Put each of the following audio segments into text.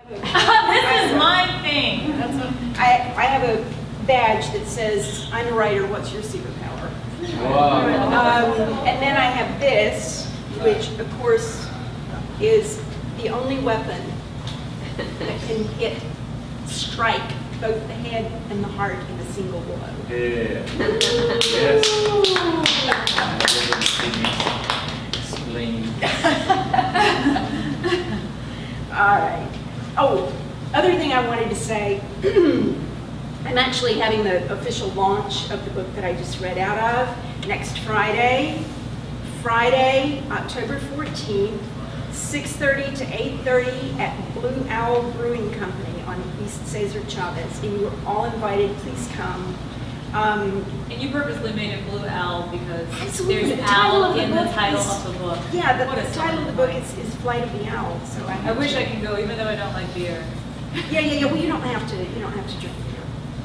This is my thing. That's what I have a badge that says, I'm a writer, what's your superpower? And then I have this, which of course is the only weapon that can strike both the head and the heart in a single blow. Yeah. Yes. Explain. All right. Oh, other thing I wanted to say, I'm actually having the official launch of the book that I just read out of next Friday, October 14th, 6:30 to 8:30 at Blue Owl Brewing Company on East Cesar Chavez. And you're all invited, please come. And you purposely made it Blue Owl because Absolutely. there's The title owl of the in the book title is- of the book. Yeah, What a the title of the book song. is Flight of the Owl. So I wish I could go, even though I don't like beer. Yeah. Well, you don't have to drink beer.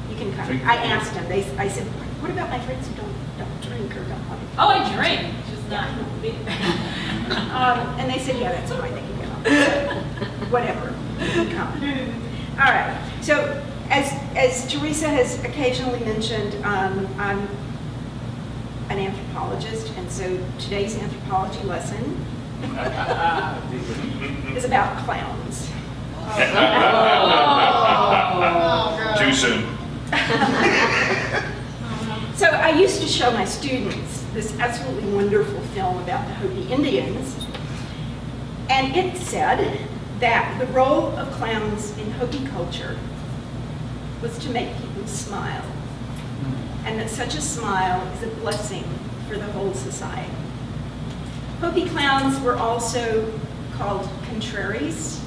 You can come. Drink I beer. asked them. I said, what about my friends who don't drink or don't want to? Oh, I drink, just not beer. And they said, yeah, that's fine. They can come. So, whatever. You can come. All right. So as Teresa has occasionally mentioned, I'm an anthropologist, and so today's anthropology lesson is about clowns. Too soon. So I used to show my students this absolutely wonderful film about the Hopi Indians, and it said that the role of clowns in Hopi culture was to make people smile, and that such a smile is a blessing for the whole society. Hopi clowns were also called contraries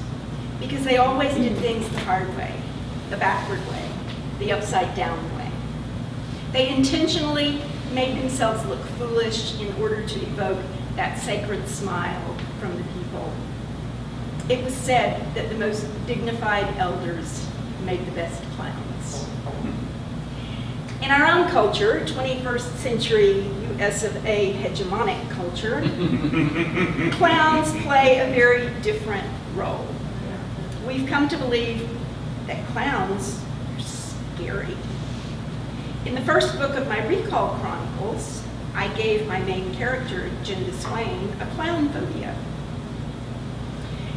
because they always did things the hard way, the backward way, the upside down way. They intentionally made themselves look foolish in order to evoke that sacred smile from the people. It was said that the most dignified elders made the best clowns. In our own culture, 21st century US of A hegemonic culture, clowns play a very different role. We've come to believe that clowns are scary. In the first book of my Recall Chronicles, I gave my main character, Jenda Swain, a clown phobia.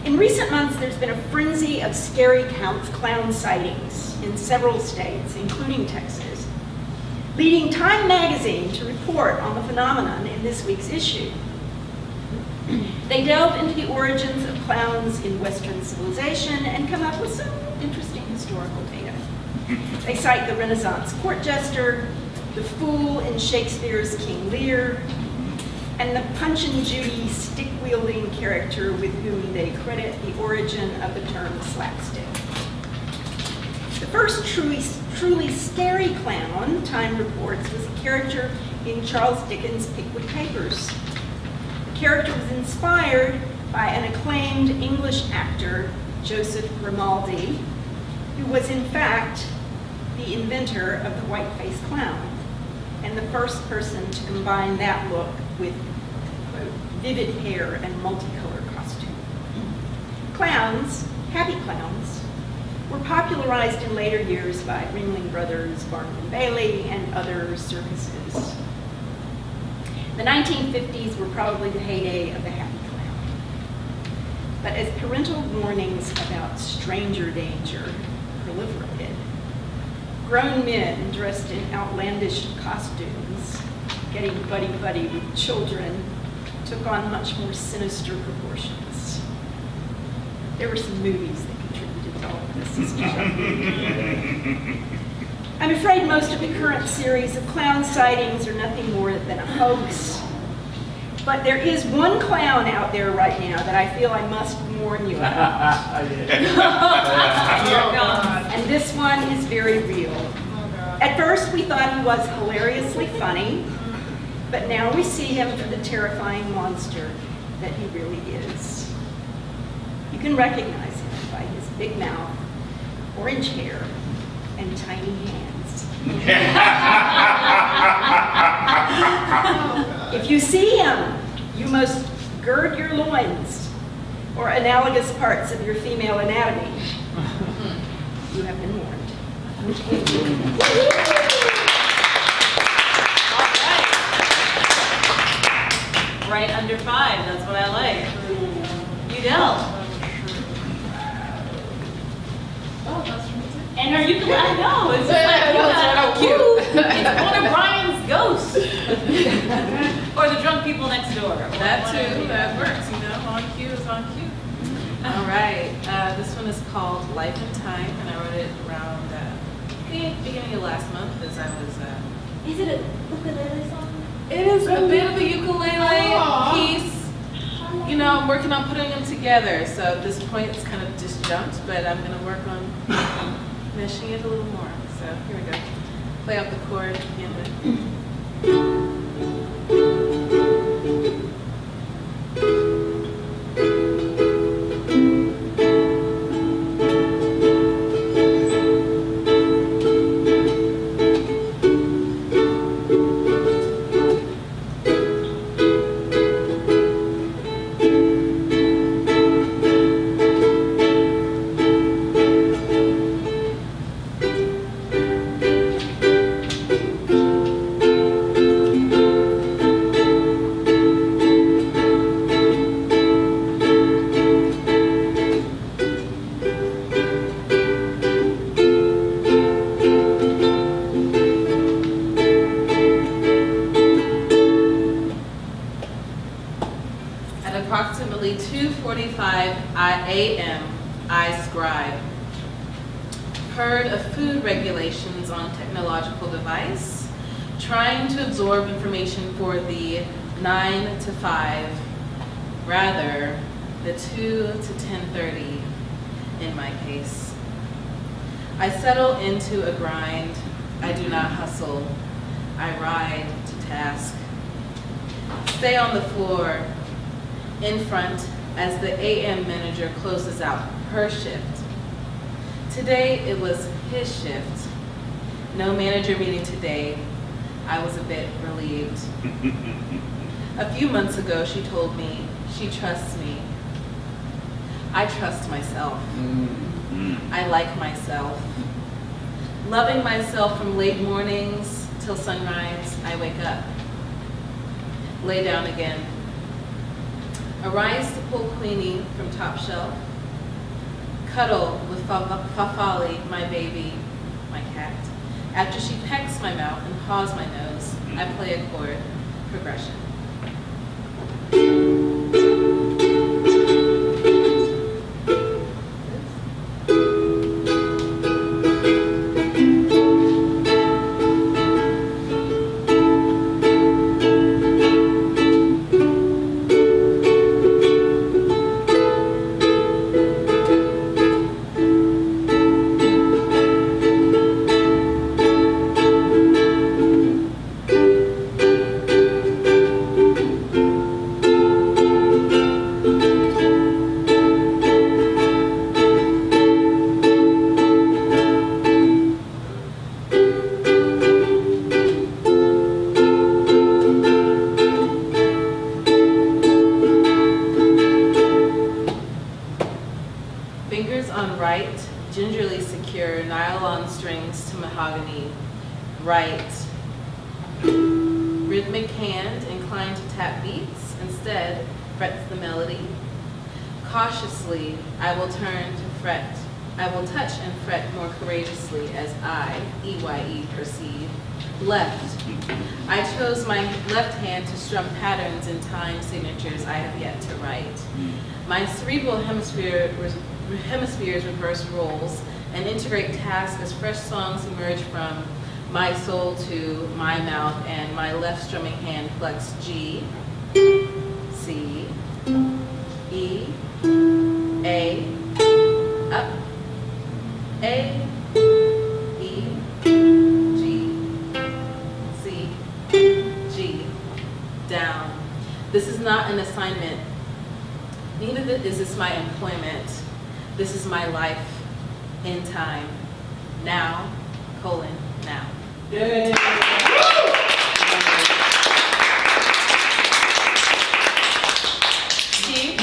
In recent months, there's been a frenzy of scary clown sightings in several states, including Texas, leading Time magazine to report on the phenomenon in this week's issue. They delve into the origins of clowns in Western civilization and come up with some interesting historical data. They cite the Renaissance court jester, the fool in Shakespeare's King Lear, and the Punch and Judy stick-wielding character with whom they credit the origin of the term slapstick. The first truly scary clown, Time reports, was a character in Charles Dickens' Pickwick Papers. The character was inspired by an acclaimed English actor, Joseph Grimaldi, who was in fact the inventor of the white-faced clown, and the first person to combine that look with, quote, vivid hair and multicolored costume. Clowns, happy clowns, were popularized in later years by Ringling Brothers, Barnum and Bailey, and other circuses. The 1950s were probably the heyday of the happy clown. But as parental warnings about stranger danger proliferated, grown men dressed in outlandish costumes, getting buddy-buddy with children, took on much more sinister proportions. There were some movies that contributed to all of this. I'm afraid most of the current series of clown sightings are nothing more than a hoax. But there is one clown out there right now that I feel I must warn you about. And this one is very real. At first we thought he was hilariously funny, but now we see him for the terrifying monster that he really is. You can recognize him by his big mouth, orange hair, and tiny hands. If you see him, you must gird your loins, or analogous parts of your female anatomy. You have been warned. Right under 5, that's what I like. Udelle. Oh, that's from me too. And are you, I know, it's just like, you got, cute. ooh, it's one of Brian's ghosts. Or the drunk people next door. That One or too, the that other. works, you know, on cue is on cue. All right, this one is called Life and Time, and I wrote it around the beginning of last month as I was, Is it a ukulele song? it is a bit of a ukulele Aw. piece. You know, I'm working on putting them together, so at this point it's kind of disjunct, but I'm gonna work on meshing it a little more. So here we go. Play out the chord, begin with. At approximately 2:45 a.m., I scribe. Heard of food regulations on technological device, trying to absorb information for the 9 to 5, rather the 2 to 10:30 in my case. I settle into a grind. I do not hustle. I ride to task. Stay on the floor in front as the AM manager closes out her shift. Today it was his shift. No manager meeting today. I was a bit relieved. A few months ago she told me she trusts me. I trust myself. I like myself. Loving myself from late mornings till sunrise, I wake up. Lay down again. Arise to pull Queenie from top shelf. Cuddle with Fafali, my baby, my cat. After she pecks my mouth and paws my nose, I play a chord progression. Fingers on right, gingerly secure nylon strings to mahogany. Right. Rhythmic hand inclined to tap beats, instead frets the melody. Cautiously, I will turn to fret. I will touch and fret more courageously as I, EYE, proceed. Left. I chose my left hand to strum patterns in time signatures I have yet to write. My cerebral hemispheres reverse roles and integrate tasks as fresh songs emerge from my soul to my mouth, and my left strumming hand flex G, C, E, A, up, A, E, G, C, G, down. This is not an assignment. Neither is this my employment. This is my life in time. Now, now. Yay! Steve?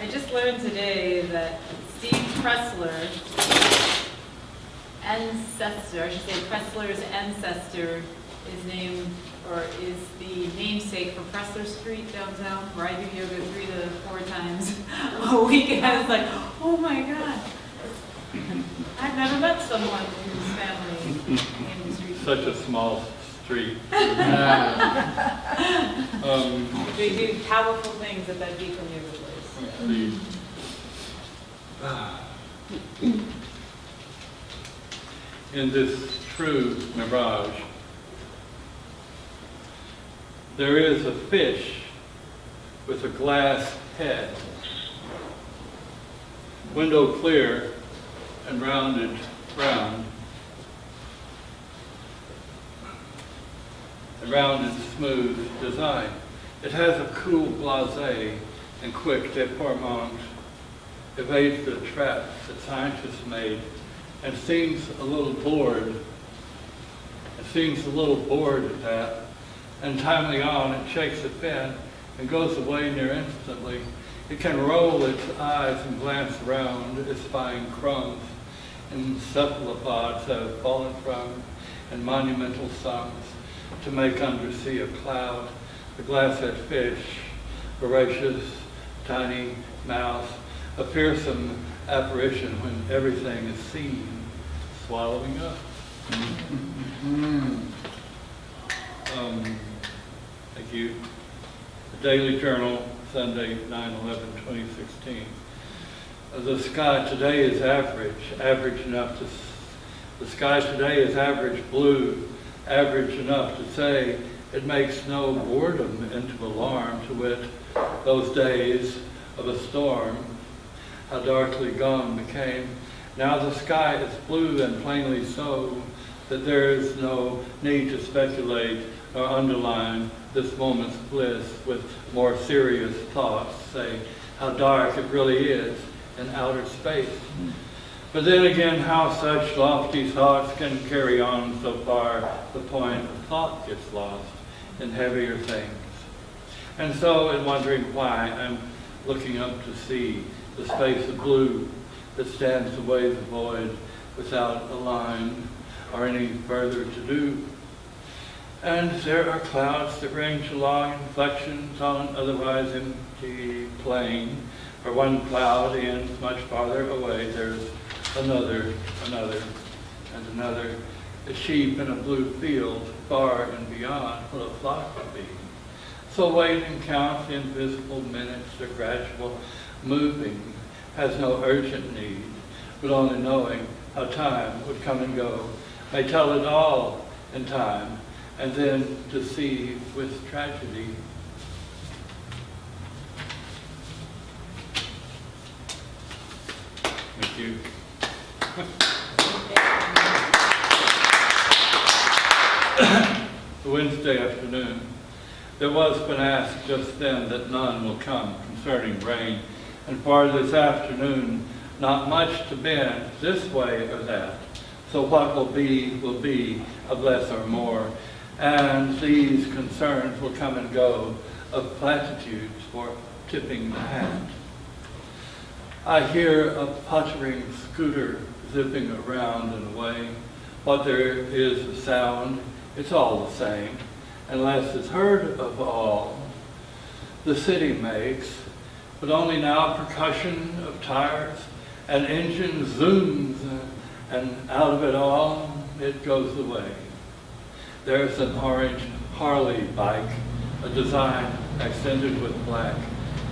I just learned today that Steve Pressler, ancestor, I should say Pressler's ancestor, is named, or is the namesake for Pressler Street downtown, where I do yoga 3 to 4 times a week. And I was like, oh my God. I've never met someone whose family named the street. Such a small street. They do powerful things at that Dechen yoga place. In this true mirage, there is a fish with a glass head, window clear and rounded round, a rounded, smooth design. It has a cool blasé and quick deportment, evades the traps that scientists made, and seems a little bored. It seems a little bored at that. And timely on, it shakes a fin and goes away near instantly. It can roll its eyes and glance around, espying crumbs and cephalopods that have fallen from, and monumental sums to make undersea a cloud. The glasshead fish, voracious, tiny mouth, a fearsome apparition when everything is seen, swallowing up. Thank you. The Daily Journal, Sunday, 9/11/2016. The sky today is average enough to, the sky today is average blue, average enough to say it makes no boredom into alarm, to wit, those days of a storm, how darkly gone became. Now the sky is blue, and plainly so, that there is no need to speculate or underline this moment's bliss with more serious thoughts, say how dark it really is in outer space. But then again, how such lofty thoughts can carry on so far the point of thought gets lost in heavier things. And so, in wondering why, I'm looking up to see the space of blue that stands away the void without a line or any further to do. And there are clouds that range along inflections on otherwise empty plain. Where one cloud ends much farther away, there's another, and another. A sheep in a blue field, far and beyond what a flock would be. So wait and count the invisible minutes, their gradual moving has no urgent need, but only knowing how time would come and go, may tell it all in time, and then deceive with tragedy. Thank you. Wednesday afternoon, there was been asked just then that none will come concerning rain, and for this afternoon, not much to bend this way or that. So what will be of less or more, and these concerns will come and go of platitudes for tipping the hat. I hear a puttering scooter zipping around and away. What there is a sound, it's all the same, unless it's heard of all. The city makes, but only now percussion of tires, an engine zooms, and out of it all, it goes away. There's an orange Harley bike, a design accented with black,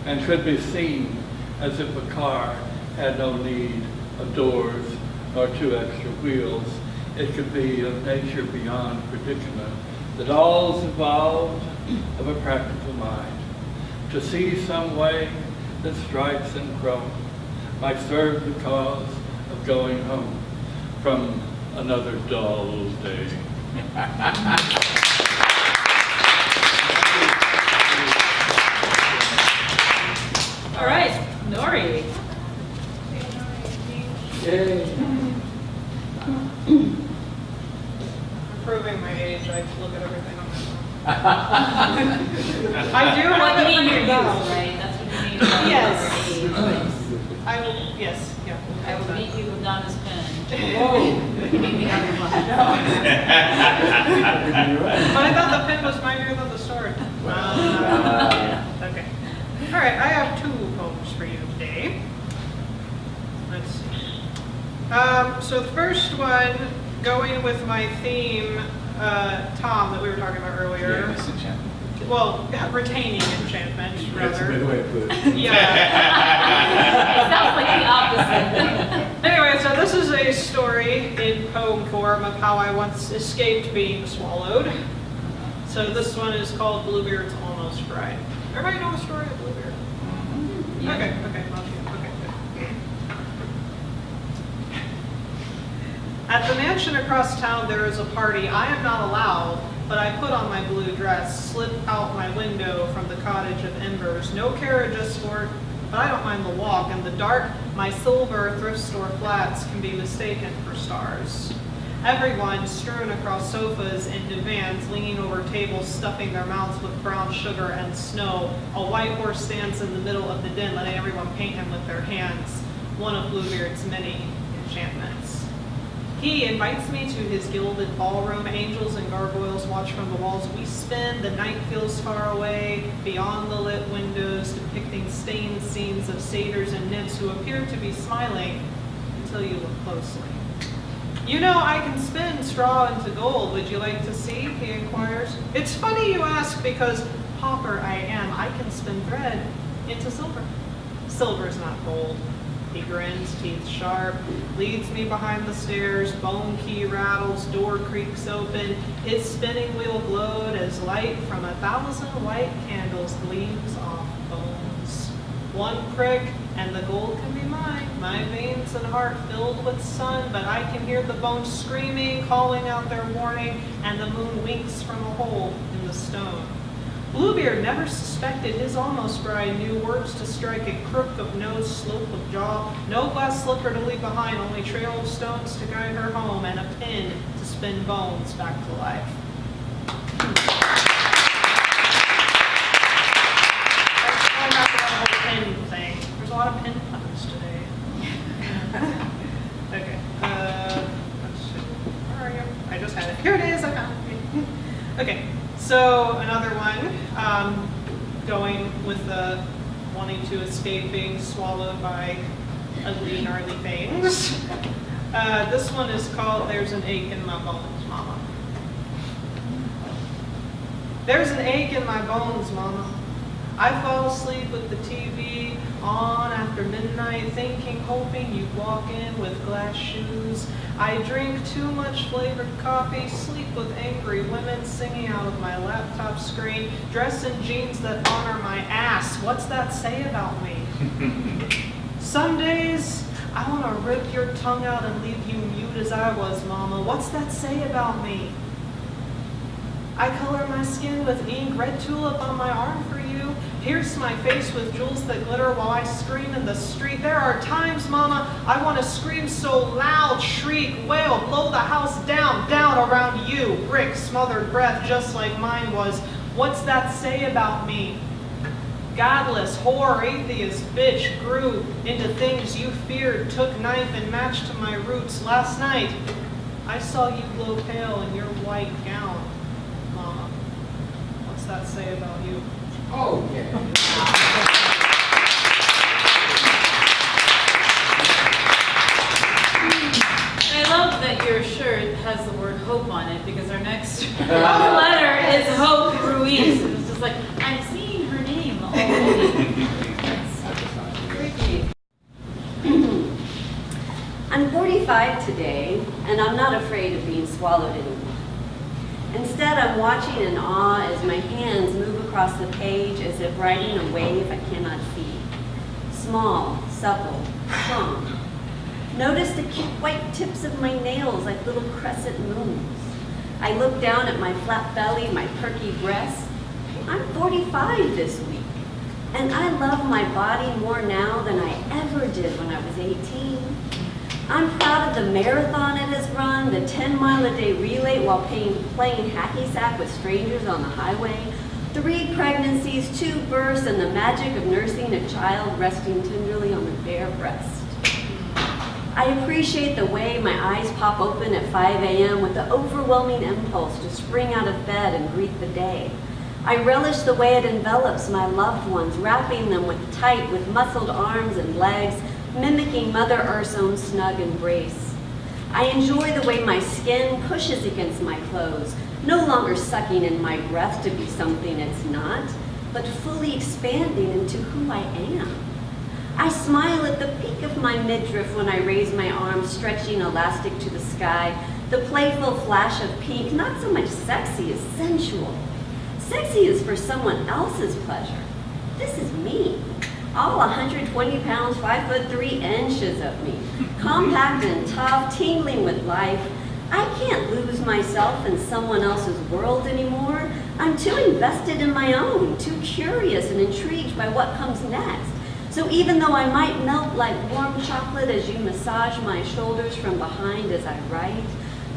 and could be seen as if a car had no need of doors nor 2 extra wheels. It could be of nature beyond predicament, that all's evolved of a practical mind. To see some way that strikes and crumbs might serve the cause of going home from another dull day. All right, Nori. Proving my age, I look at everything on my phone. I do What have you it mean on your your youth, phone. right? That's what you mean. Yes. I will, yes, yeah. I will beat you with Donna's pen. You beat me out of one. But I thought the pen was mightier than the sword. Okay. All right, I have 2 poems for you today. Let's see. So the first one, going with my theme, Tom, that we were talking about earlier. Yeah, disenchantment. Well, retaining enchantment, That's a good rather. way to put it. Yeah. Sounds like the opposite. Anyway, so this is a story in poem form of how I once escaped being swallowed. So this one is called Bluebeard's Almost Bride. Everybody know the story of Bluebeard? Yeah. Okay, not you. Okay, good. At the mansion across town, there is a party. I am not allowed, but I put on my blue dress, slip out my window from the cottage of embers. No carriage escort, but I don't mind the walk. In the dark, my silver thrift store flats can be mistaken for stars. Everyone strewn across sofas and divans, leaning over tables, stuffing their mouths with brown sugar and snow. A white horse stands in the middle of the den, letting everyone paint him with their hands, one of Bluebeard's many enchantments. He invites me to his gilded ballroom. Angels and gargoyles watch from the walls. We spin. The night feels far away, beyond the lit windows, depicting stained scenes of satyrs and nymphs who appear to be smiling until you look closely. You know, I can spin straw into gold. Would you like to see? He inquires. It's funny you ask, because pauper I am. I can spin thread into silver. Silver's not gold. He grins, teeth sharp, leads me behind the stairs, bone key rattles, door creaks open. His spinning wheel glowed as light from 1,000 white candles gleams off bones. One prick, and the gold can be mine, my veins and heart filled with sun, but I can hear the bones screaming, calling out their warning, and the moon winks from a hole in the stone. Bluebeard never suspected his almost bride knew words to strike, a crook of nose, slope of jaw, no glass slipper to leave behind, only trail of stones to guide her home, and a pin to spin bones back to life. Going back to that whole pin thing. There's a lot of pin puns today. Okay. Let's see. Where are you? I just had it. Here it is. I found it. Okay. So another one, going with the wanting to escape being swallowed by ugly, gnarly things. This one is called There's an Ache in My Bones, Mama. There's an ache in my bones, Mama. I fall asleep with the TV on after midnight, thinking, hoping you'd walk in with glass shoes. I drink too much flavored coffee, sleep with angry women singing out of my laptop screen, dress in jeans that honor my ass. What's that say about me? Some days, I want to rip your tongue out and leave you mute as I was, Mama. What's that say about me? I color my skin with ink, red tulip on my arm for you, pierce my face with jewels that glitter while I scream in the street. There are times, Mama, I want to scream so loud, shriek, wail, blow the house down, down around you. Brick, smothered breath, just like mine was. What's that say about me? Godless, whore, atheist, bitch, grew into things you feared, took knife and match to my roots. Last night, I saw you glow pale in your white gown. Mama, what's that say about you? Oh, yeah. I love that your shirt has the word hope on it, because our next letter is Hope Ruiz. It's just like, I'm seeing her name already. That's creepy. I'm 45 today, and I'm not afraid of being swallowed anymore. Instead, I'm watching in awe as my hands move across the page as if riding a wave I cannot see. Small, supple, strong. Notice the cute white tips of my nails like little crescent moons. I look down at my flat belly, my perky breasts. I'm 45 this week, and I love my body more now than I ever did when I was 18. I'm proud of the marathon it has run, the 10-mile-a-day relay while playing hacky sack with strangers on the highway, 3 pregnancies, 2 births, and the magic of nursing a child resting tenderly on the bare breast. I appreciate the way my eyes pop open at 5 a.m. with the overwhelming impulse to spring out of bed and greet the day. I relish the way it envelops my loved ones, wrapping them with muscled arms and legs, mimicking Mother Earth's own snug embrace. I enjoy the way my skin pushes against my clothes, no longer sucking in my breath to be something it's not, but fully expanding into who I am. I smile at the peak of my midriff when I raise my arms, stretching elastic to the sky, the playful flash of pink, not so much sexy as sensual. Sexy is for someone else's pleasure. This is me. All 120 pounds, 5'3" of me. Compact and tough, tingling with life. I can't lose myself in someone else's world anymore. I'm too invested in my own, too curious and intrigued by what comes next. So even though I might melt like warm chocolate as you massage my shoulders from behind as I write,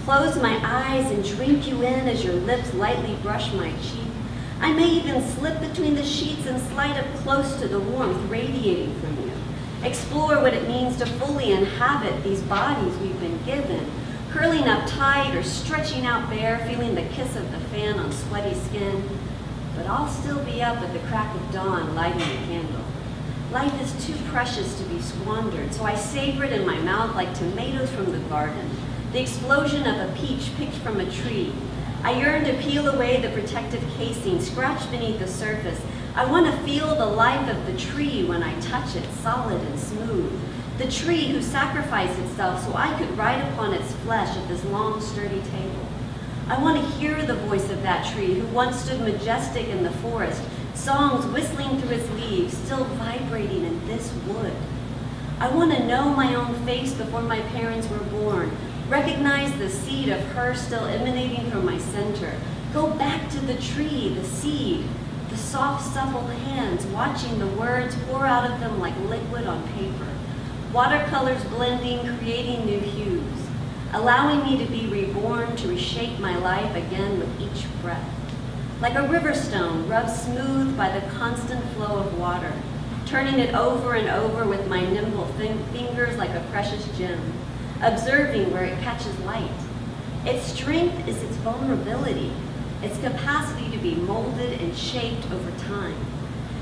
close my eyes and drink you in as your lips lightly brush my cheek, I may even slip between the sheets and slide up close to the warmth radiating from you. Explore what it means to fully inhabit these bodies we've been given, curling up tight or stretching out bare, feeling the kiss of the fan on sweaty skin. But I'll still be up at the crack of dawn lighting a candle. Life is too precious to be squandered, so I savor it in my mouth like tomatoes from the garden, the explosion of a peach picked from a tree. I yearn to peel away the protective casing, scratch beneath the surface. I want to feel the life of the tree when I touch it, solid and smooth. The tree who sacrificed itself so I could ride upon its flesh at this long, sturdy table. I want to hear the voice of that tree who once stood majestic in the forest, songs whistling through its leaves, still vibrating in this wood. I want to know my own face before my parents were born, recognize the seed of her still emanating from my center, go back to the tree, the seed, the soft, supple hands, watching the words pour out of them like liquid on paper, watercolors blending, creating new hues, allowing me to be reborn, to reshape my life again with each breath. Like a river stone rubbed smooth by the constant flow of water, turning it over and over with my nimble fingers like a precious gem, observing where it catches light. Its strength is its vulnerability, its capacity to be molded and shaped over time.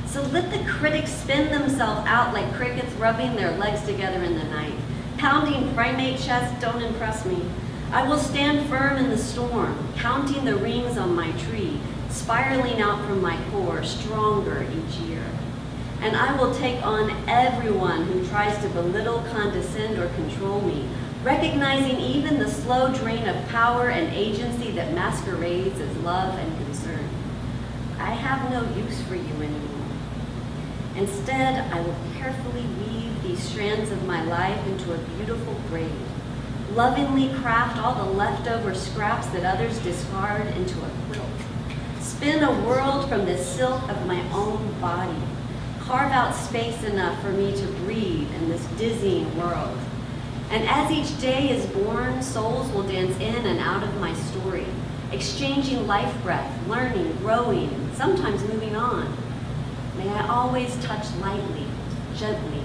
So let the critics spin themselves out like crickets rubbing their legs together in the night. Pounding primate chests don't impress me. I will stand firm in the storm, counting the rings on my tree, spiraling out from my core, stronger each year. And I will take on everyone who tries to belittle, condescend, or control me, recognizing even the slow drain of power and agency that masquerades as love and concern. I have no use for you anymore. Instead, I will carefully weave these strands of my life into a beautiful braid, lovingly craft all the leftover scraps that others discard into a quilt, spin a world from the silk of my own body, carve out space enough for me to breathe in this dizzying world. And as each day is born, souls will dance in and out of my story, exchanging life breath, learning, growing, sometimes moving on. May I always touch lightly, gently,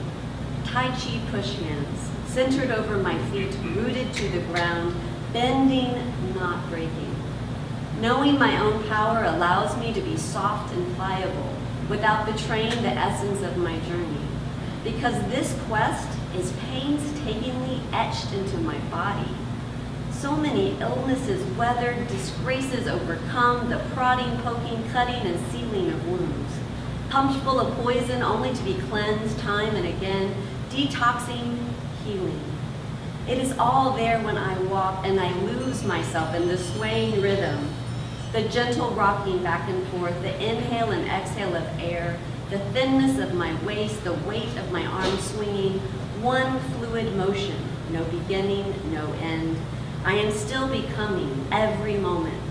Tai Chi push hands, centered over my feet, rooted to the ground, bending, not breaking. Knowing my own power allows me to be soft and pliable, without betraying the essence of my journey. Because this quest is painstakingly etched into my body. So many illnesses weathered, disgraces overcome, the prodding, poking, cutting, and sealing of wounds. Pumped full of poison only to be cleansed time and again, detoxing, healing. It is all there when I walk and I lose myself in the swaying rhythm, the gentle rocking back and forth, the inhale and exhale of air, the thinness of my waist, the weight of my arms swinging, one fluid motion, no beginning, no end. I am still becoming every moment.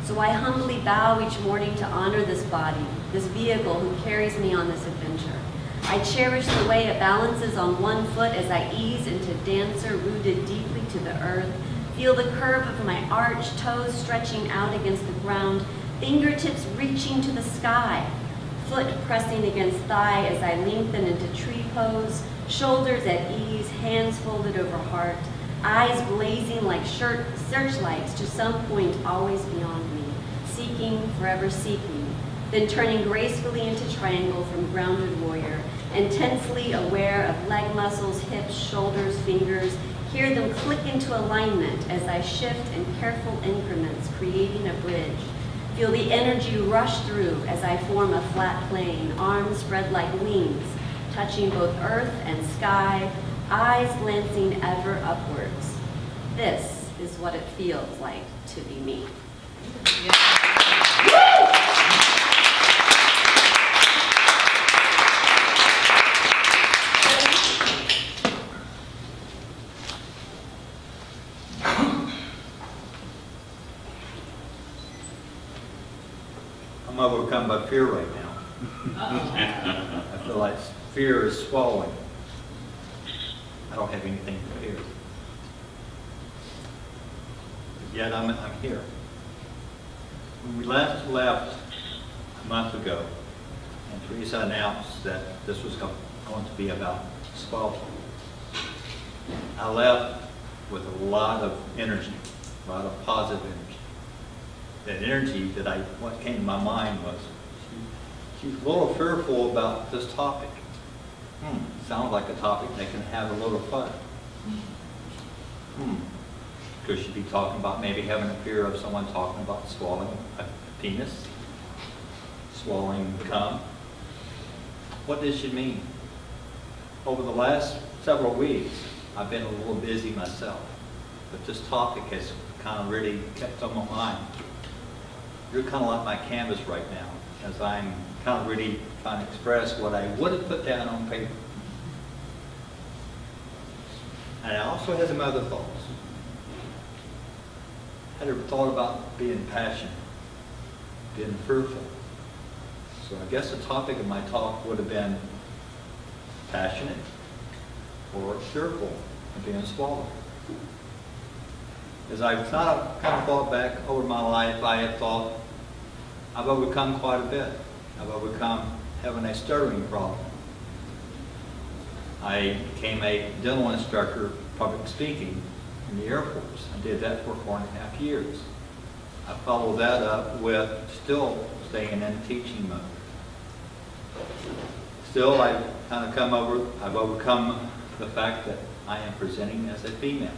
So I humbly bow each morning to honor this body, this vehicle who carries me on this adventure. I cherish the way it balances on one foot as I ease into dancer rooted deeply to the earth, feel the curve of my arched toes stretching out against the ground, fingertips reaching to the sky, foot pressing against thigh as I lengthen into tree pose, shoulders at ease, hands folded over heart, eyes blazing like searchlights to some point always beyond me, seeking, forever seeking, then turning gracefully into triangle from grounded warrior, intensely aware of leg muscles, hips, shoulders, fingers, hear them click into alignment as I shift in careful increments, creating a bridge. Feel the energy rush through as I form a flat plane, arms spread like wings, touching both earth and sky, eyes glancing ever upwards. This is what it feels like to be me. I'm overcome by fear right now. I feel like fear is swallowing. I don't have anything to fear. But yet I'm here. When we last left a month ago, and Teresa announced that this was going to be about swallowing, I left with a lot of energy, a lot of positive energy. That energy what came to my mind was, she's a little fearful about this topic. Sounds like a topic that can have a little fun. Could she be talking about maybe having a fear of someone talking about swallowing a penis? Swallowing cum? What does she mean? Over the last several weeks, I've been a little busy myself, but this topic has kind of really kept on my mind. You're kind of like my canvas right now, as I'm kind of really trying to express what I would have put down on paper. And I also had some other thoughts. I had a thought about being passionate, being fearful. So I guess the topic of my talk would have been passionate or fearful of being swallowed. As I've kind of thought back over my life, I have thought I've overcome quite a bit. I've overcome having a stuttering problem. I became a dental instructor, public speaking, in the Air Force. I did that for 4.5 years. I followed that up with still staying in teaching mode. Still, I've overcome the fact that I am presenting as a female.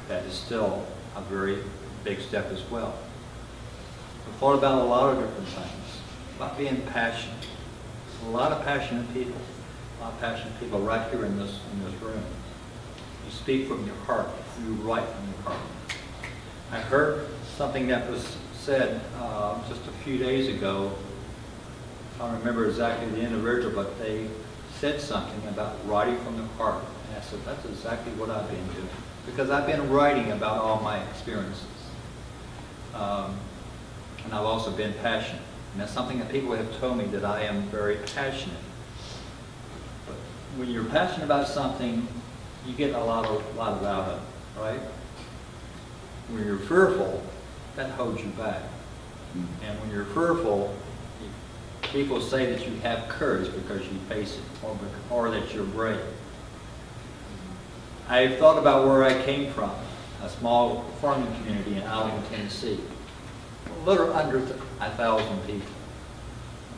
That is still a very big step as well. I've thought about a lot of different things, about being passionate. A lot of passionate people right here in this room. You speak from your heart, you write from your heart. I heard something that was said just a few days ago. I don't remember exactly the individual, but they said something about writing from the heart. And I said, that's exactly what I've been doing. Because I've been writing about all my experiences. And I've also been passionate. And that's something that people have told me, that I am very passionate. But when you're passionate about something, you get a lot out of it, right? When you're fearful, that holds you back. And when you're fearful, people say that you have courage because you face it, or that you're brave. I've thought about where I came from, a small farming community in Allen, Tennessee. A little under 1,000 people.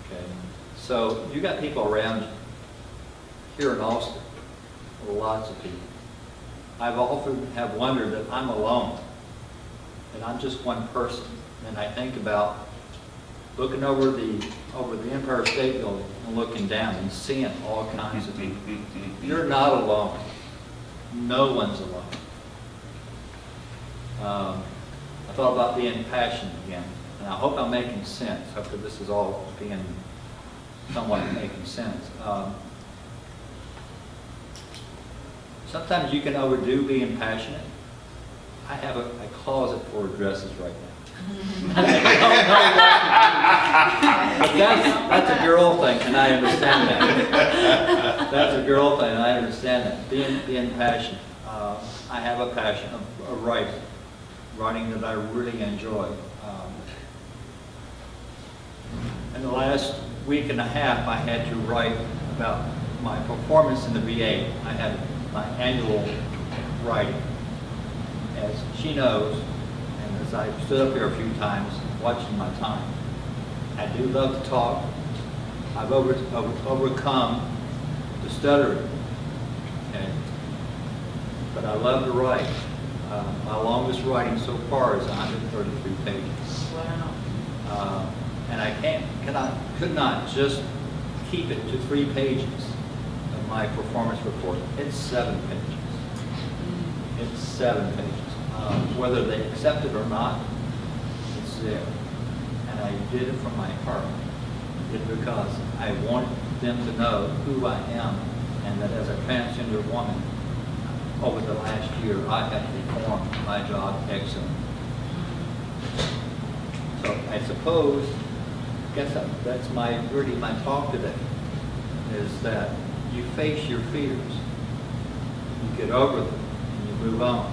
Okay, so you got people around you. Here in Austin, lots of people. I've often have wondered that I'm alone, that I'm just one person. And I think about looking over the Empire State Building and looking down and seeing all kinds of people. You're not alone. No one's alone. I thought about being passionate again, and I hope I'm making sense. Hopefully this is all being somewhat making sense. Sometimes you can overdo being passionate. I have a closet full of dresses right now. I don't know why. But that's a girl thing, and I understand that. That's a girl thing, and I understand that. Being passionate. I have a passion of writing that I really enjoy. In the last week and a half, I had to write about my performance in the VA. I had my annual writing. As she knows, and as I've stood up here a few times, watching my time, I do love to talk. I've overcome the stuttering, okay? But I love to write. My longest writing so far is 133 pages. Wow. And I could not just keep it to 3 pages of my performance report. It's 7 pages. It's 7 pages. Whether they accept it or not, it's there. And I did it from my heart. I did it because I want them to know who I am, and that as a transgender woman, over the last year, I have performed my job excellently. So I suppose, that's really my talk today, is that you face your fears, you get over them, and you move on.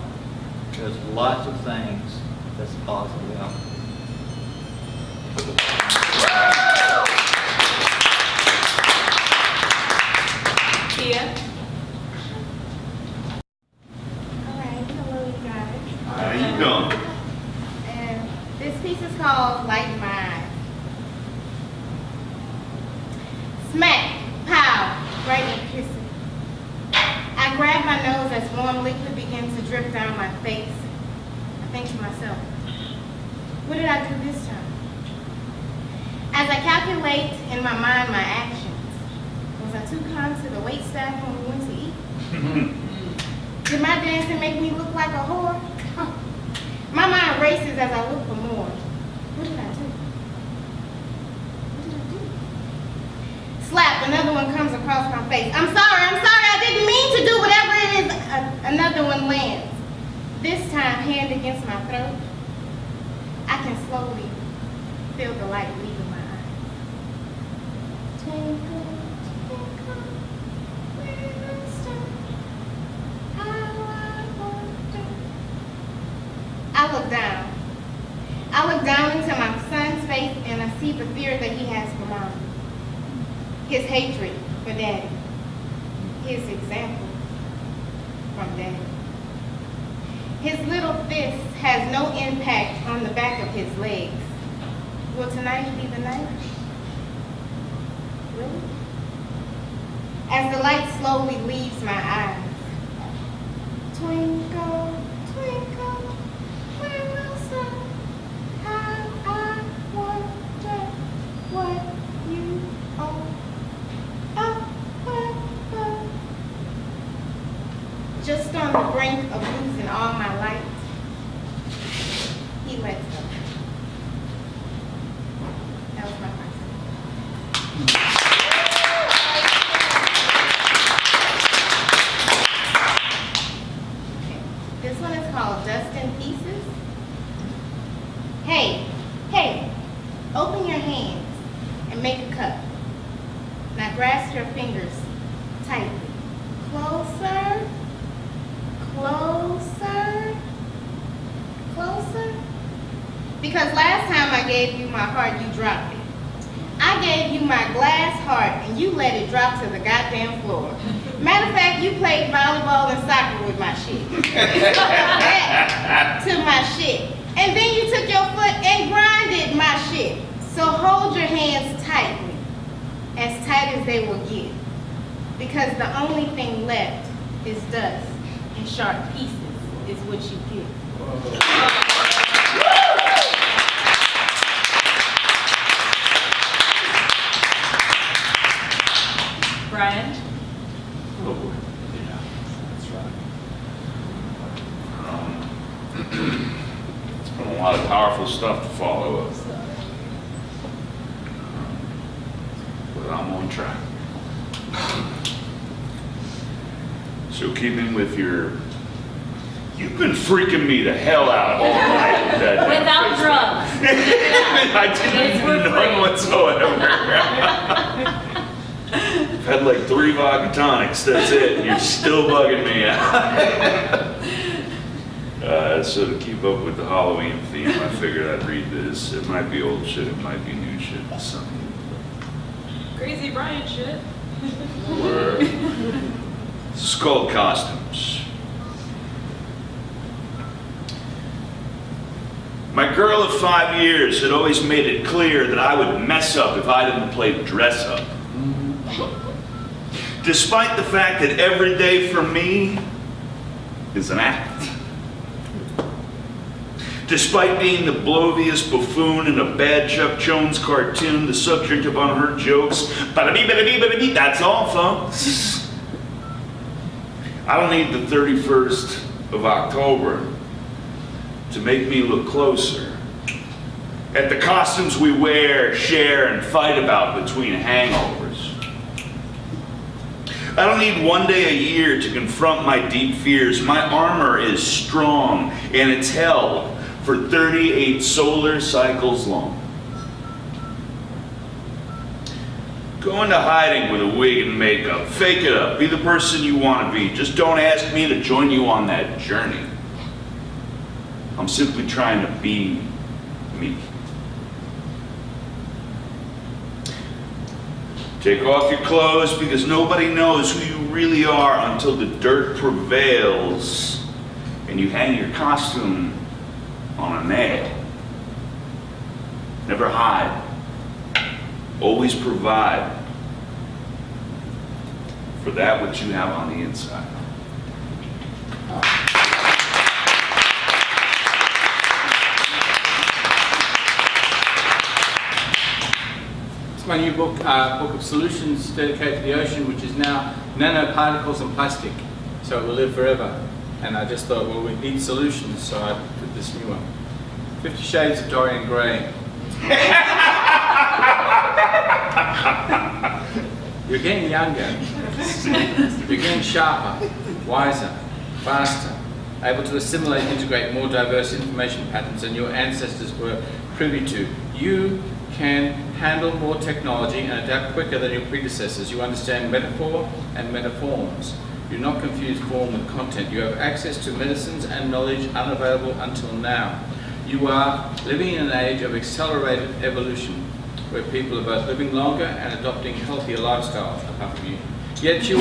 There's lots of things that's positive out there. Tia? All right, hello you guys. How you doing? And this piece is called Light My Eyes. Smack, pow, right in kissing. I grab my nose as warm liquid begins to drip down my face. I think to myself, what did I do this time? As I calculate in my mind my actions, was I too kind to the waitstaff when we went to eat? Did my dancing make me look like a whore? Huh. My mind races as I look for more. What did I do? What did I do? Slap, another one comes across my face. I'm sorry, I didn't mean to do whatever it is. Another one lands. This time, hand against my throat. I can slowly feel the light leaving my eye. Twinkle, twinkle, little star, how I wonder. I look down. I look down into my son's face and I see the fear that he has for mom. His hatred for daddy. His example from daddy. His little fist has no impact on the back of his legs. Will tonight be the night? Really? As the light slowly leaves my eyes. Twinkle, twinkle, little star, how I wonder what you are. Just on the brink of losing all my light, he lets go. That was my first. Okay. This one is called Dust in Pieces. Hey, open your hands and make a cup. Now grasp your fingers tightly. Closer. Closer, closer. Because last time I gave you my heart, you dropped it. I gave you my glass heart, and you let it drop to the goddamn floor. Matter of fact, you played volleyball and soccer with my shit. To my shit. And then you took your foot and grinded my shit. So hold your hands tightly, as tight as they will get. Because the only thing left is dust. And sharp pieces is what you get. Brian? Oh, yeah, that's right. It's been a lot of powerful stuff to follow up. But I'm on track. So keeping with you've been freaking me the hell out all night. With that Without drugs. I didn't none whatsoever. I've had like 3 vodka tonics, that's it. You're still bugging me out. So to keep up with the Halloween theme, I figured I'd read this. It might be old shit, it might be new shit, something. Crazy Brian shit. Word. This is called Costumes. My girl of 5 years had always made it clear that I would mess up if I didn't play dress up. Despite the fact that every day for me is an act. Despite being the bloviest buffoon in a bad Chuck Jones cartoon, the subject of unheard jokes, that's all, folks. I don't need the 31st of October to make me look closer at the costumes we wear, share, and fight about between hangovers. I don't need one day a year to confront my deep fears. My armor is strong, and it's held for 38 solar cycles long. Go into hiding with a wig and makeup. Fake it up. Be the person you want to be. Just don't ask me to join you on that journey. I'm simply trying to be me. Take off your clothes because nobody knows who you really are until the dirt prevails and you hang your costume on a nail. Never hide. Always provide for that which you have on the inside. It's my new book, Book of Solutions dedicated to the ocean, which is now nanoparticles and plastic, so it will live forever. And I just thought, well, we need solutions, so I did this new one. 50 Shades of Dorian Gray. You're getting younger. You're getting sharper, wiser, faster, able to assimilate and integrate more diverse information patterns than your ancestors were privy to. You can handle more technology and adapt quicker than your predecessors. You understand metaphor and metaforms. You do not confuse form with content. You have access to medicines and knowledge unavailable until now. You are living in an age of accelerated evolution, where people are both living longer and adopting healthier lifestyles, apart from you. Yet you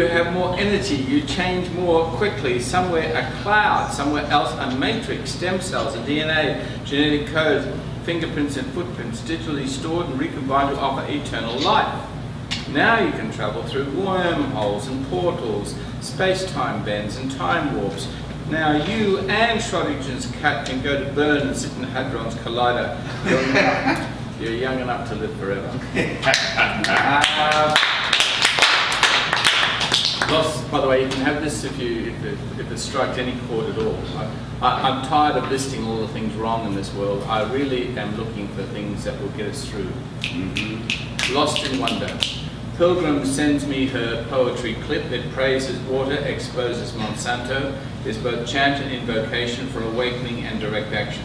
have more energy, you change more quickly. Somewhere a cloud, somewhere else a matrix, stem cells, a DNA, genetic codes, fingerprints and footprints, digitally stored and recombined to offer eternal life. Now you can travel through wormholes and portals, space-time bends and time warps. Now you and Schrodinger's cat can go to Bern and sit in Hadron's Collider. You're young enough to live forever. Ross, by the way, you can have this if it strikes any chord at all. I'm tired of listing all the things wrong in this world. I really am looking for things that will get us through. Lost in Wonder. Pilgrim sends me her poetry clip. It praises water, exposes Monsanto, is both chant and invocation for awakening and direct action.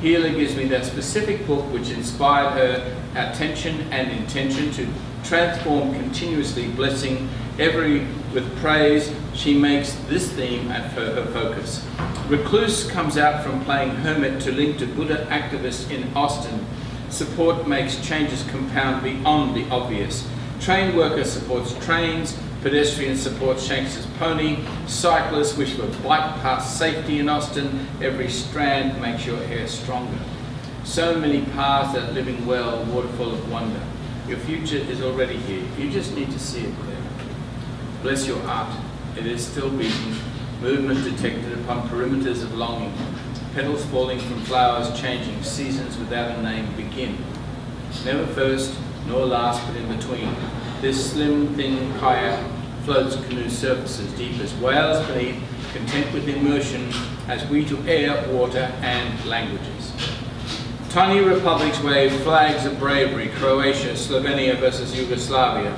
Healer gives me that specific book which inspired her attention and intention to transform continuously, blessing every with praise. She makes this theme her focus. Recluse comes out from playing hermit to link to Buddha activist in Austin. Support makes changes compound beyond the obvious. Train worker supports trains, pedestrian supports Shanks's pony, cyclists wish for bike path safety in Austin, every strand makes your hair stronger. So many paths that living well, waterfall of wonder. Your future is already here, you just need to see it clear. Bless your art, it is still beating, movement detected upon perimeters of longing, petals falling from flowers changing, seasons without a name begin. Never first, nor last, but in between. This slim, thin kayak floats canoe surfaces deep as whales beneath, content with immersion as we to air, water, and languages. Tiny republics wave flags of bravery, Croatia, Slovenia versus Yugoslavia.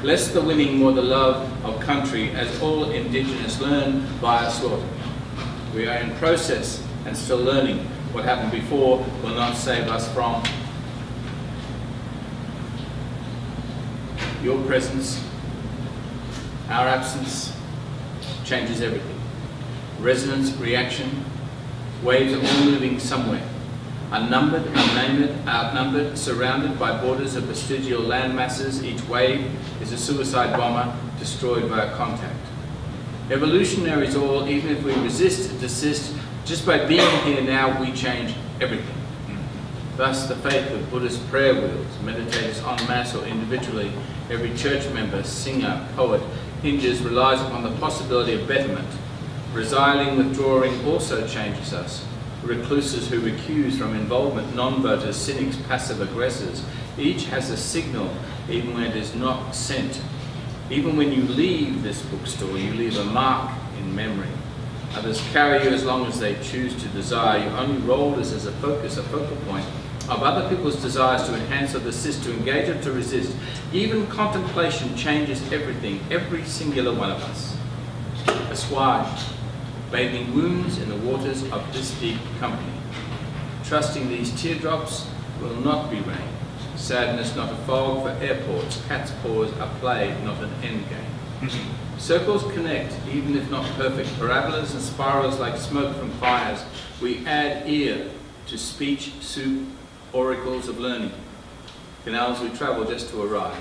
Less the winning, more the love of country, as all indigenous learn via slaughter. We are in process and still learning. What happened before will not save us from. Your presence, our absence, changes everything. resonance, reaction. Waves are all moving somewhere. Unnumbered, unnamed, outnumbered, surrounded by borders of vestigial land masses, each wave is a suicide bomber destroyed via contact. Evolutionary is all, even if we resist, desist, just by being here now, we change everything. Thus, the faith of Buddhist prayer wheels, meditators en masse or individually, every church member, singer, poet, hinges, relies upon the possibility of betterment. Resiling, withdrawing also changes us. Recluses who recuse from involvement, non-voters, cynics, passive aggressors, each has a signal even when it is not sent. Even when you leave this bookstore, you leave a mark in memory. Others carry you as long as they choose to desire. You only roll this as a focus, a focal point of other people's desires to enhance or desist, to engage or to resist. Even contemplation changes everything, every singular one of us. Assuage, bathing wounds in the waters of this deep company. Trusting these teardrops will not be rain. Sadness not a fog for airports. Cat's paws a play, not an end game. Circles connect, even if not perfect. Parabolas and spirals like smoke from fires. We add ear to speech, soup, oracles of learning. Canals we travel just to arrive.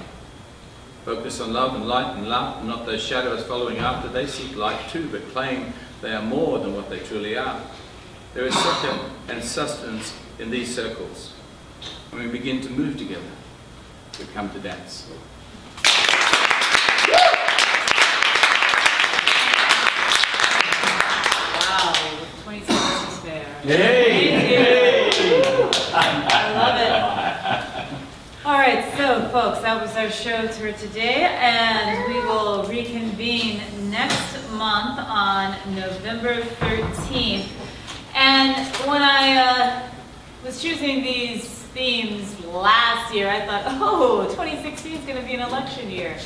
Focus on love and light and love, and not those shadows following after. They seek light too, but claim they are more than what they truly are. There is succor and sustenance in these circles. When we begin to move together, we come to dance. Wow, 20 seconds to spare. Yay! Thank you. I love it. All right, so folks, that was our show for today, and we will reconvene next month on November 13th. And when I was choosing these themes last year, I thought, oh, 2016 is going to be an election year.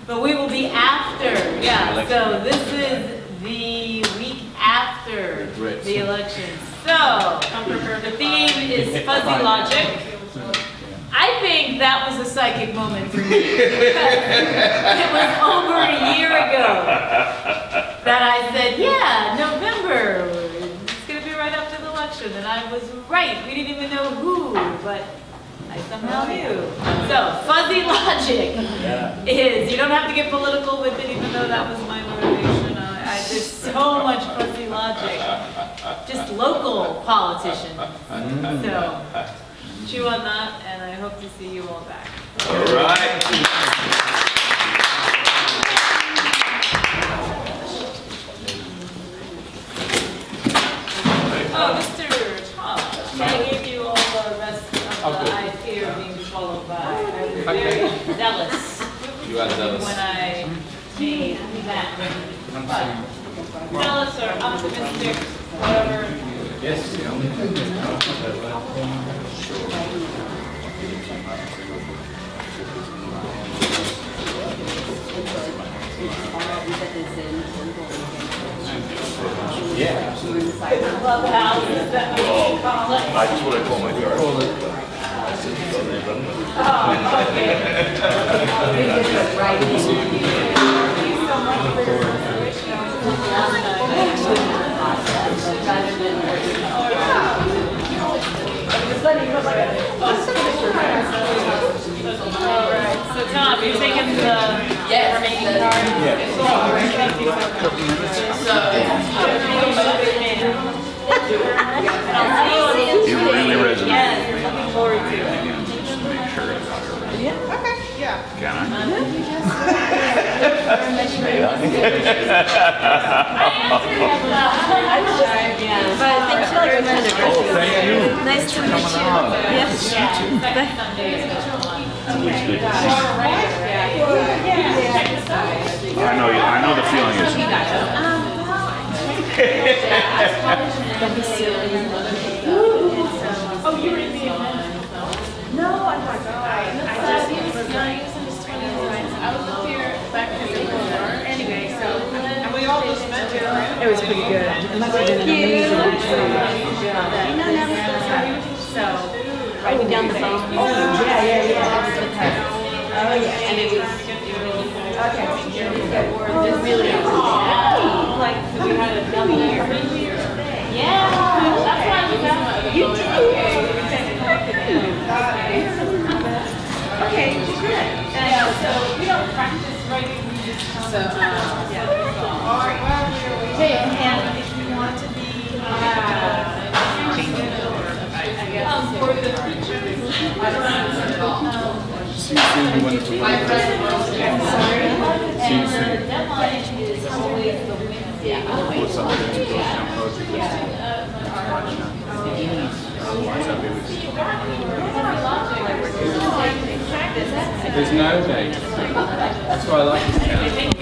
But we will be after, yeah, so this is the week after the election. So, the theme is fuzzy logic. I think that was a psychic moment for me. It was over a year ago that I said, yeah, November, it's going to be right after the election. And I was right. We didn't even know who, but I somehow knew. So, fuzzy logic is, you don't have to get political with it, even though that was my motivation. There's so much fuzzy logic. Just local politicians. So, chew on that, and I hope to see you all back. All right. Oh, Mr. Tom, I gave you all the rest of the I fear being swallowed by. I was very zealous You are zealous. when I made that. But zealous or optimistic, whatever. Yes. Yeah, absolutely. Clubhouse, is that what you call it? That's what I call my car. Oh, okay. Thank you so much for your consideration. All right, so Tom, you're taking the remaining card? Thank you so much. It really resonates. Yes, looking forward to it. Make sure I got her right. Okay, yeah. Can I? Oh, thank you. Nice to meet you. Yes. Second Sunday is Always good to see you. I know the feeling is. Oh, you were in the No, I'm not. I was up here back in the anyway, so. And we all just met here, right? It was pretty good. It must have been an amazing So. Writing down the phone. Oh, yeah. Oh, yeah. And it was, Okay. really, like, had a double year. Yeah, that's why I was asking. You did. Okay, good. Yeah, so we don't practice writing, we just come. So, Hey, and if you want to be, for the features, I don't know. See you soon, you wonderful. And the deadline is always the Wednesday. What's up there? Georgetown Poetry Festival. Otherwise, I'll be with you. There's no date. That's why I like this town.